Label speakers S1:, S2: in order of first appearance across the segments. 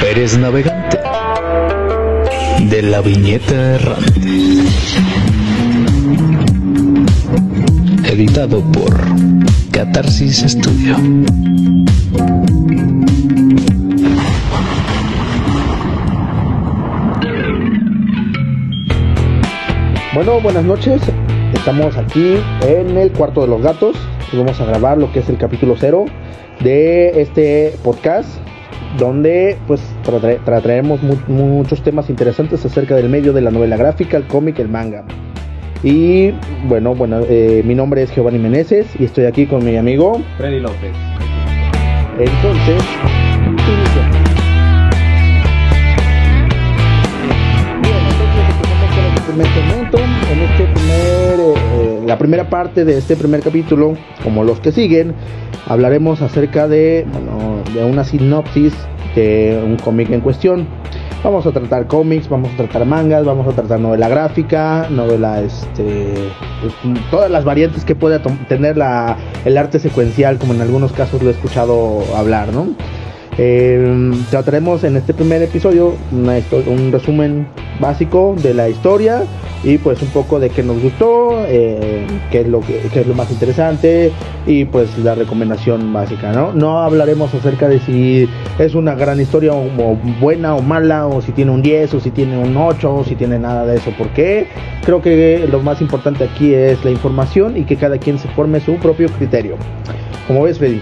S1: Eres navegante de la viñeta errante. Editado por Catarsis Studio.
S2: Bueno, buenas noches. Estamos aquí en el cuarto de los gatos y vamos a grabar lo que es el capítulo 0 de este podcast, donde pues traeremos muchos temas interesantes acerca del medio de la novela gráfica, el cómic, el manga. Y bueno, mi nombre es Giovanni Meneses y estoy aquí con mi amigo
S3: Freddy López.
S2: Entonces, en la primera parte de este primer capítulo, como los que siguen, hablaremos acerca de una sinopsis de un cómic en cuestión. Vamos a tratar cómics, vamos a tratar mangas, vamos a tratar novela gráfica, novela, todas las variantes que pueda tener el arte secuencial, como en algunos casos lo he escuchado hablar, ¿no? Trataremos en este primer episodio un resumen básico de la historia y pues un poco de qué nos gustó, qué es lo más interesante y pues la recomendación básica, ¿no? No hablaremos acerca de si es una gran historia o buena o mala, o si tiene un 10 o si tiene un 8 o si tiene nada de eso, porque creo que lo más importante aquí es la información y que cada quien se forme su propio criterio. ¿Cómo ves, Freddy?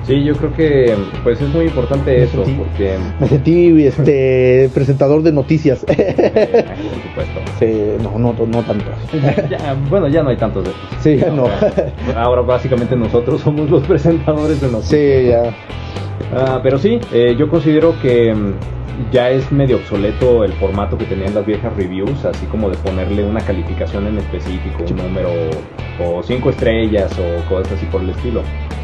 S3: Sí, yo creo que pues es muy importante porque
S2: me sentí presentador de noticias.
S3: Por supuesto.
S2: Sí, no tanto.
S3: Ya no hay tantos de estos.
S2: Sí, ya no.
S3: Ahora básicamente nosotros somos los presentadores de noticias.
S2: Sí, ya.
S3: Pero sí, yo considero que ya es medio obsoleto el formato que tenían las viejas reviews, así como de ponerle una calificación en específico, un número o 5 estrellas o cosas así por el estilo,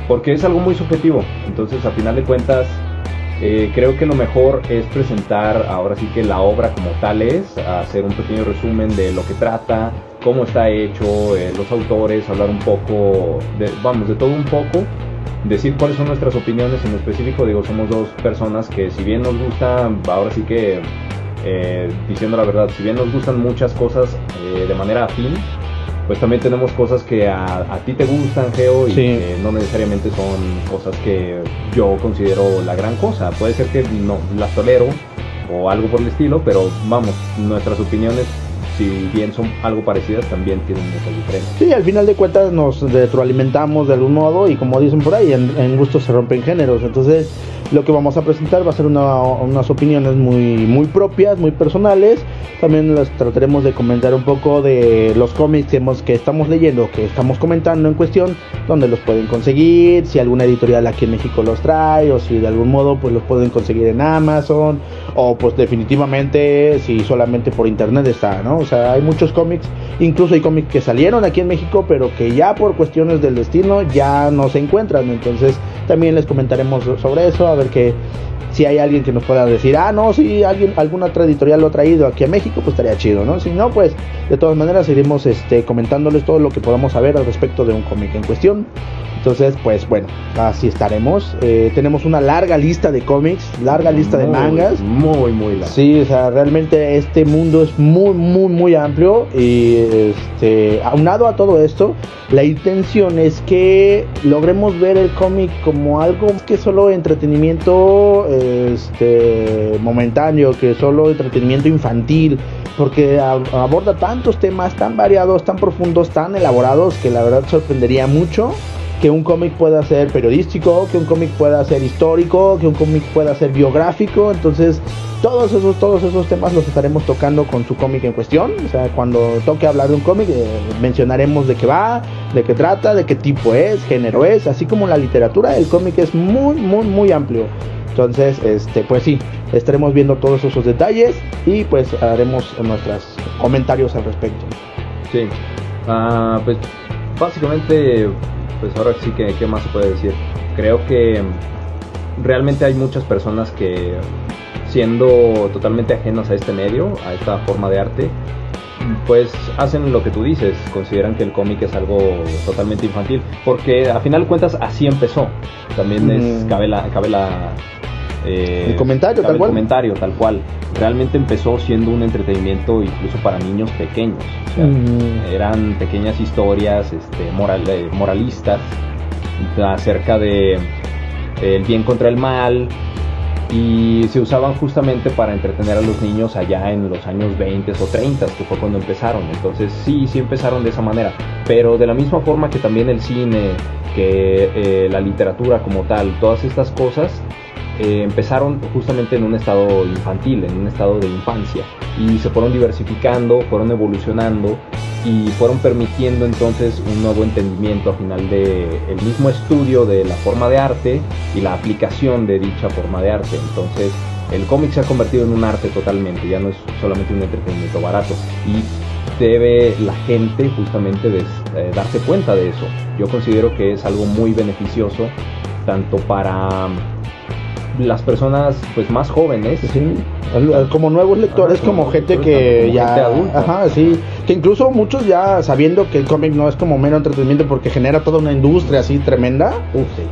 S3: porque es algo muy subjetivo. Entonces, a final de cuentas, creo que lo mejor es presentar ahora sí que la obra como tal es, hacer un pequeño resumen de lo que trata, cómo está hecho, los autores, hablar un poco de todo un poco, decir cuáles son nuestras opiniones en específico. Digo, somos dos personas que, si bien nos gusta, ahora sí que diciendo la verdad, si bien nos gustan muchas cosas de manera afín, pues también tenemos cosas que a ti te gustan, Geo, y
S2: sí,
S3: que no necesariamente son cosas que yo considero la gran cosa. Puede ser que no las tolero o algo por el estilo, pero vamos, nuestras opiniones, si bien son algo parecidas, también tienen muchas diferencias.
S2: Sí, al final de cuentas nos retroalimentamos de algún modo, y como dicen por ahí, en gustos se rompen géneros. Entonces, lo que vamos a presentar va a ser unas opiniones muy propias, muy personales. También les trataremos de comentar un poco de los cómics que estamos leyendo, que estamos comentando en cuestión, dónde los pueden conseguir, si alguna editorial aquí en México los trae, o si de algún modo pues los pueden conseguir en Amazon, o pues definitivamente si solamente por internet está, ¿no? O sea, hay muchos cómics, incluso hay cómics que salieron aquí en México, pero que ya por cuestiones del destino ya no se encuentran. Entonces también les comentaremos sobre eso, a ver que si hay alguien que nos pueda decir, si alguna otra editorial lo ha traído aquí a México, pues estaría chido, ¿no? Si no, pues de todas maneras iremos comentándoles todo lo que podamos saber al respecto de un cómic en cuestión. Entonces, pues bueno, así estaremos. Tenemos una larga lista de cómics, larga lista de mangas.
S3: Muy larga.
S2: Sí, o sea, realmente este mundo es muy amplio. Y aunado a todo esto, la intención es que logremos ver el cómic como algo que solo entretenimiento momentáneo, que solo entretenimiento infantil, porque aborda tantos temas tan variados, tan profundos, tan elaborados, que la verdad sorprendería mucho que un cómic pueda ser periodístico, que un cómic pueda ser histórico, que un cómic pueda ser biográfico. Entonces todos esos temas los estaremos tocando con su cómic en cuestión. O sea, cuando toque hablar de un cómic, mencionaremos de qué va, de qué trata, de qué tipo es, género es, así como la literatura. El cómic es muy amplio. Entonces, pues sí, estaremos viendo todos esos detalles y pues haremos nuestros comentarios al respecto.
S3: Sí, pues básicamente, pues ahora sí que ¿qué más se puede decir? Creo que realmente hay muchas personas que, siendo totalmente ajenas a este medio, a esta forma de arte, pues hacen lo que tú dices, consideran que el cómic es algo totalmente infantil, porque a final de cuentas así empezó. También cabe
S2: el comentario, tal cual.
S3: El comentario, tal cual. Realmente empezó siendo un entretenimiento incluso para niños pequeños. O sea, eran pequeñas historias moralistas acerca de el bien contra el mal, y se usaban justamente para entretener a los niños allá en los años 20 o 30, que fue cuando empezaron. Entonces sí empezaron de esa manera, pero de la misma forma que también el cine, que la literatura como tal, todas estas cosas empezaron justamente en un estado infantil, en un estado de infancia, y se fueron diversificando, fueron evolucionando y fueron permitiendo entonces un nuevo entendimiento al final del mismo estudio de la forma de arte y la aplicación de dicha forma de arte. Entonces el cómic se ha convertido en un arte totalmente, ya no es solamente un entretenimiento barato, y debe la gente justamente darse cuenta de eso. Yo considero que es algo muy beneficioso tanto para las personas pues más jóvenes,
S2: sí, como nuevos lectores, como gente que ya
S3: gente adulta.
S2: Sí, que incluso muchos ya sabiendo que el cómic no es como mero entretenimiento porque genera toda una industria así tremenda,
S3: sí.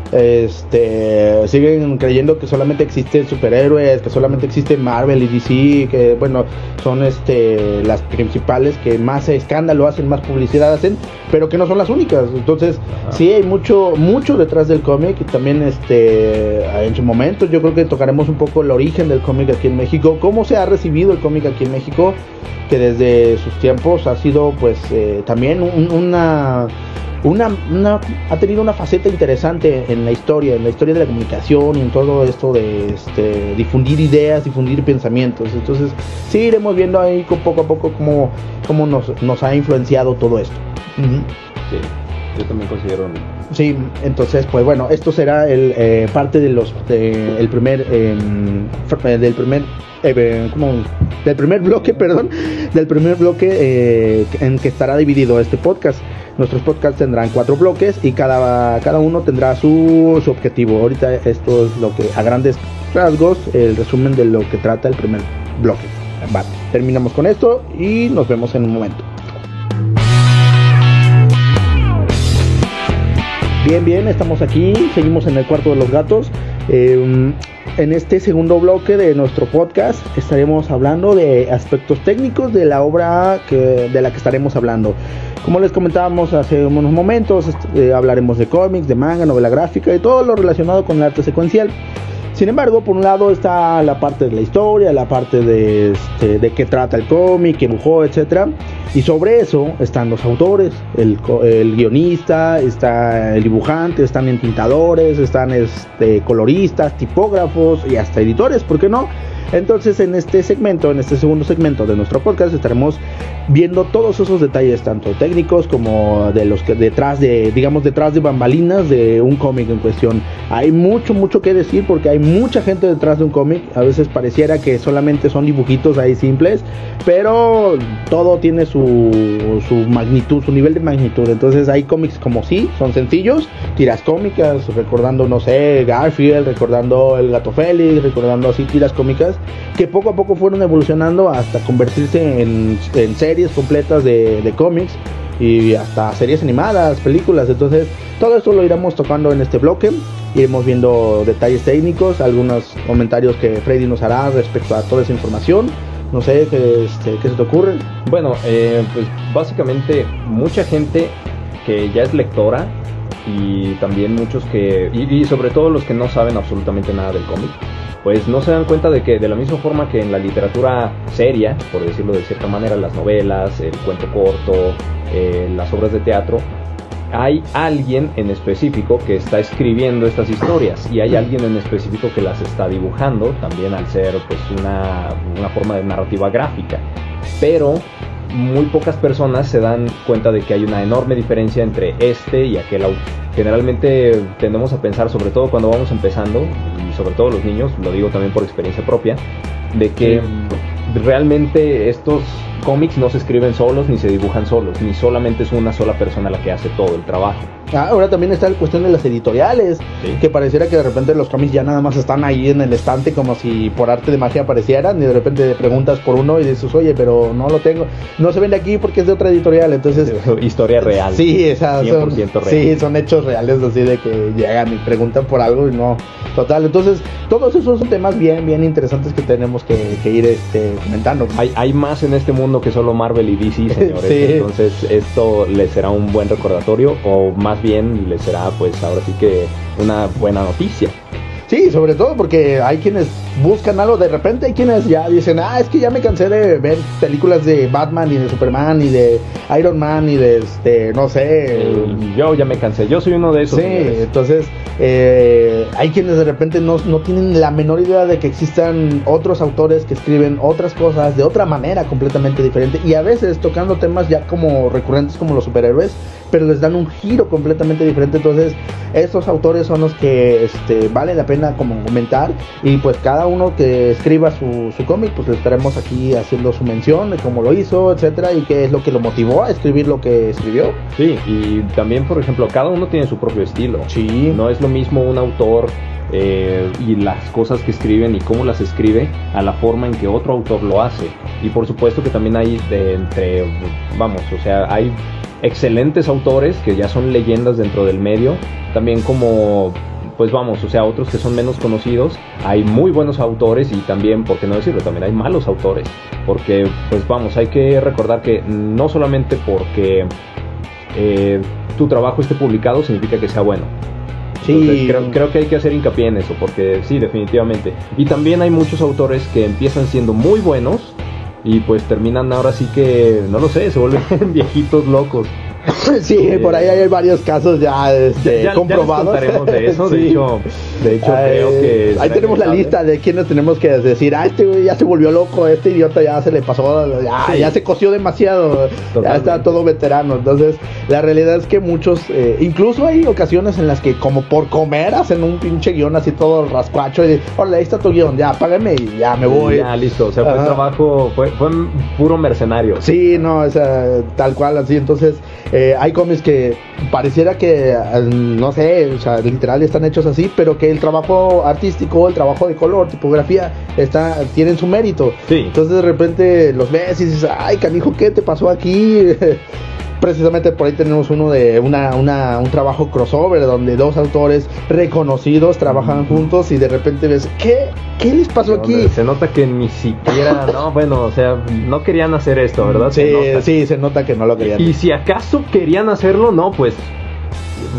S2: Siguen creyendo que solamente existen superhéroes, que solamente existen Marvel y DC, que bueno, son las principales que más escándalo hacen, más publicidad hacen, pero que no son las únicas. Entonces sí hay mucho detrás del cómic, y también en su momento yo creo que tocaremos un poco el origen del cómic aquí en México, cómo se ha recibido el cómic aquí en México, que desde sus tiempos ha sido pues también ha tenido una faceta interesante en la historia de la comunicación y en todo esto de difundir ideas, difundir pensamientos. Entonces sí iremos viendo ahí poco a poco cómo nos ha influenciado todo esto.
S3: Sí, yo también considero.
S2: Sí, entonces pues bueno, esto será parte del primer bloque en que estará dividido este podcast. Nuestros podcasts tendrán 4 bloques y cada uno tendrá su objetivo. Ahorita esto es lo que, a grandes rasgos, el resumen de lo que trata el primer bloque. Vale, terminamos con esto y nos vemos en un momento. Bien, estamos aquí, seguimos en el cuarto de los gatos. En este segundo bloque de nuestro podcast estaremos hablando de aspectos técnicos de la obra de la que estaremos hablando. Como les comentábamos hace unos momentos, hablaremos de cómics, de manga, novela gráfica y todo lo relacionado con el arte secuencial. Sin embargo, por un lado está la parte de la historia, la parte de qué trata el cómic, qué dibujó, etcétera. Y sobre eso están los autores, el guionista, está el dibujante, están entintadores, están coloristas, tipógrafos y hasta editores, ¿por qué no? Entonces en este segundo segmento de nuestro podcast estaremos viendo todos esos detalles, tanto técnicos como de los que detrás de bambalinas de un cómic en cuestión. Hay mucho que decir porque hay mucha gente detrás de un cómic. A veces pareciera que solamente son dibujitos ahí simples, pero todo tiene su magnitud, su nivel de magnitud. Entonces hay cómics como son sencillos, tiras cómicas, recordando, no sé, Garfield, recordando el Gato Félix, recordando así tiras cómicas que poco a poco fueron evolucionando hasta convertirse en series completas de cómics y hasta series animadas, películas. Entonces todo esto lo iremos tocando en este bloque, iremos viendo detalles técnicos, algunos comentarios que Freddy nos hará respecto a toda esa información. No sé, ¿qué se te ocurre?
S3: Bueno, pues básicamente mucha gente que ya es lectora y también muchos y sobre todo los que no saben absolutamente nada del cómic, pues no se dan cuenta de que de la misma forma que en la literatura seria, por decirlo de cierta manera, las novelas, el cuento corto, las obras de teatro, hay alguien en específico que está escribiendo estas historias y hay alguien en específico que las está dibujando, también al ser pues una forma de narrativa gráfica. Pero muy pocas personas se dan cuenta de que hay una enorme diferencia entre y aquel autor. Generalmente tendemos a pensar, sobre todo cuando vamos empezando, y sobre todo los niños, lo digo también por experiencia propia, de que realmente estos cómics no se escriben solos ni se dibujan solos, ni solamente es una sola persona la que hace todo el trabajo.
S2: Ahora también está la cuestión de las editoriales,
S3: Sí.
S2: que pareciera que de repente los cómics ya nada más están ahí en el estante como si por arte de magia aparecieran, y de repente preguntas por uno y dices, oye, pero no lo tengo, no se vende aquí porque es de otra editorial, entonces...
S3: Historia real.
S2: Sí, esas son,
S3: 100% real.
S2: sí, son hechos reales, así de que llegan y preguntan por algo y no, total. Entonces, todos esos son temas bien interesantes que tenemos que ir comentando.
S3: Hay más en este mundo que solo Marvel y DC, señores.
S2: Sí.
S3: Entonces esto les será un buen recordatorio, o más bien les será, pues ahora sí que una buena noticia.
S2: Sí, sobre todo porque hay quienes buscan algo, de repente hay quienes ya dicen, es que ya me cansé de ver películas de Batman y de Superman y de Iron Man y de no sé.
S3: Yo ya me cansé, yo soy uno de esos.
S2: Sí,
S3: señores.
S2: entonces hay quienes de repente no tienen la menor idea de que existan otros autores que escriben otras cosas de otra manera completamente diferente, y a veces tocando temas ya como recurrentes como los superhéroes, pero les dan un giro completamente diferente. Entonces estos autores son los que vale la pena como comentar, y pues cada uno que escriba su cómic, pues le estaremos aquí haciendo su mención de cómo lo hizo, etcétera, y qué es lo que lo motivó a escribir lo que escribió.
S3: Sí, y también, por ejemplo, cada uno tiene su propio estilo.
S2: Sí.
S3: No es lo mismo un autor y las cosas que escriben y cómo las escribe a la forma en que otro autor lo hace. Y por supuesto que también hay hay excelentes autores que ya son leyendas dentro del medio, también como otros que son menos conocidos. Hay muy buenos autores y también, por qué no decirlo, también hay malos autores, porque hay que recordar que no solamente porque tu trabajo esté publicado significa que sea bueno.
S2: Sí.
S3: Entonces, creo que hay que hacer hincapié en eso, porque sí, definitivamente. Y también hay muchos autores que empiezan siendo muy buenos y pues terminan ahora sí que, no lo sé, se vuelven viejitos locos.
S2: Sí, por ahí hay varios casos ya, comprobados.
S3: Ya les contaremos de eso.
S2: Sí.
S3: De hecho creo que
S2: ahí tenemos la lista de quienes tenemos que decir, este güey ya se volvió loco, este idiota ya se le pasó, ya se coció demasiado. Totalmente. Ya está todo veterano. Entonces la realidad es que muchos, incluso hay ocasiones en las que como por comer hacen un pinche guión así todo rascuacho y dicen, hola, ahí está tu guión, ya págame y ya me voy.
S3: Ya, listo, o sea, fue trabajo, fue puro mercenario.
S2: Sí, no, tal cual así. Entonces hay cómics que pareciera que, no sé, o sea, literal están hechos así, pero que el trabajo artístico, el trabajo de color, tipografía, tienen su mérito.
S3: Sí.
S2: Entonces de repente los ves y dices, ay, canijo, ¿qué te pasó aquí? Precisamente por ahí tenemos uno de un trabajo crossover donde dos autores reconocidos trabajan juntos y de repente ves, ¿qué les pasó aquí?
S3: Se nota que ni siquiera, no querían hacer esto, ¿verdad?
S2: Sí, se nota que no lo querían.
S3: Y si acaso querían hacerlo, no, pues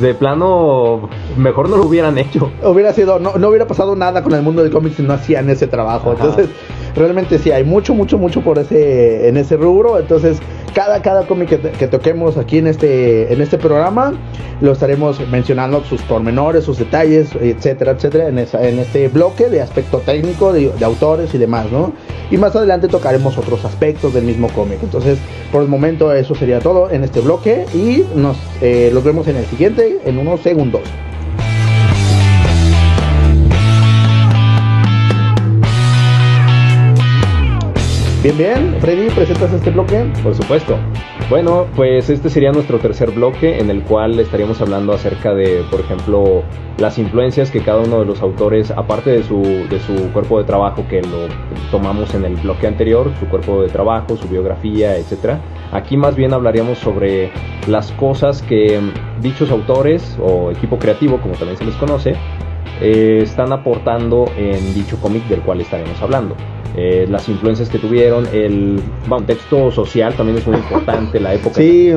S3: de plano mejor no lo hubieran hecho.
S2: No hubiera pasado nada con el mundo del cómic si no hacían ese trabajo. Ajá. Entonces realmente sí hay mucho por en ese rubro. Entonces cada cómic que toquemos aquí en este programa lo estaremos mencionando, sus pormenores, sus detalles, etcétera en este bloque de aspecto técnico de autores y demás, ¿no? Y más adelante tocaremos otros aspectos del mismo cómic. Entonces por el momento eso sería todo en este bloque y los vemos en el siguiente en unos segundos. Bien, Freddy, ¿presentas este bloque?
S3: Por supuesto. Bueno, pues este sería nuestro tercer bloque en el cual estaríamos hablando acerca de, por ejemplo, las influencias que cada uno de los autores, aparte de su cuerpo de trabajo que lo tomamos en el bloque anterior, su cuerpo de trabajo, su biografía, etcétera. Aquí más bien hablaríamos sobre las cosas que dichos autores o equipo creativo, como también se les conoce, están aportando en dicho cómic del cual estaremos hablando. Las influencias que tuvieron, el contexto social también es muy importante, la época.
S2: Sí,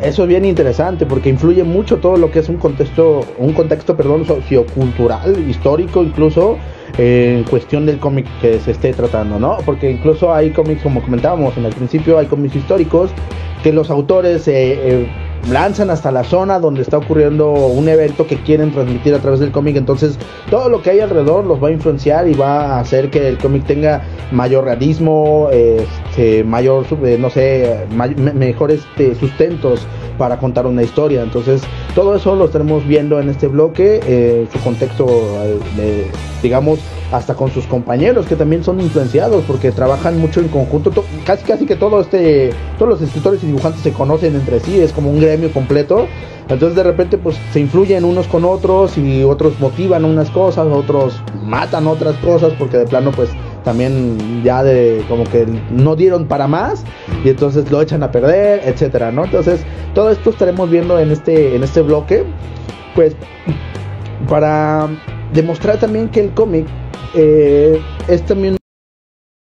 S2: eso es bien interesante porque influye mucho todo lo que es un contexto sociocultural, histórico, incluso en cuestión del cómic que se esté tratando, ¿no? Porque incluso hay cómics, como comentábamos en el principio, hay cómics históricos que los autores lanzan hasta la zona donde está ocurriendo un evento que quieren transmitir a través del cómic. Entonces todo lo que hay alrededor los va a influenciar y va a hacer que el cómic tenga mayor realismo, mayor, no sé, mejores sustentos para contar una historia. Entonces todo eso lo estaremos viendo en este bloque, su contexto, digamos, hasta con sus compañeros que también son influenciados porque trabajan mucho en conjunto. Casi que todos los escritores y dibujantes se conocen entre sí, es como un gremio completo. Entonces de repente pues se influyen unos con otros y otros motivan unas cosas, otros matan otras cosas porque de plano pues también ya de como que no dieron para más y entonces lo echan a perder, etcétera, ¿no? Entonces todo esto estaremos viendo en este bloque, pues para demostrar también que el cómic es también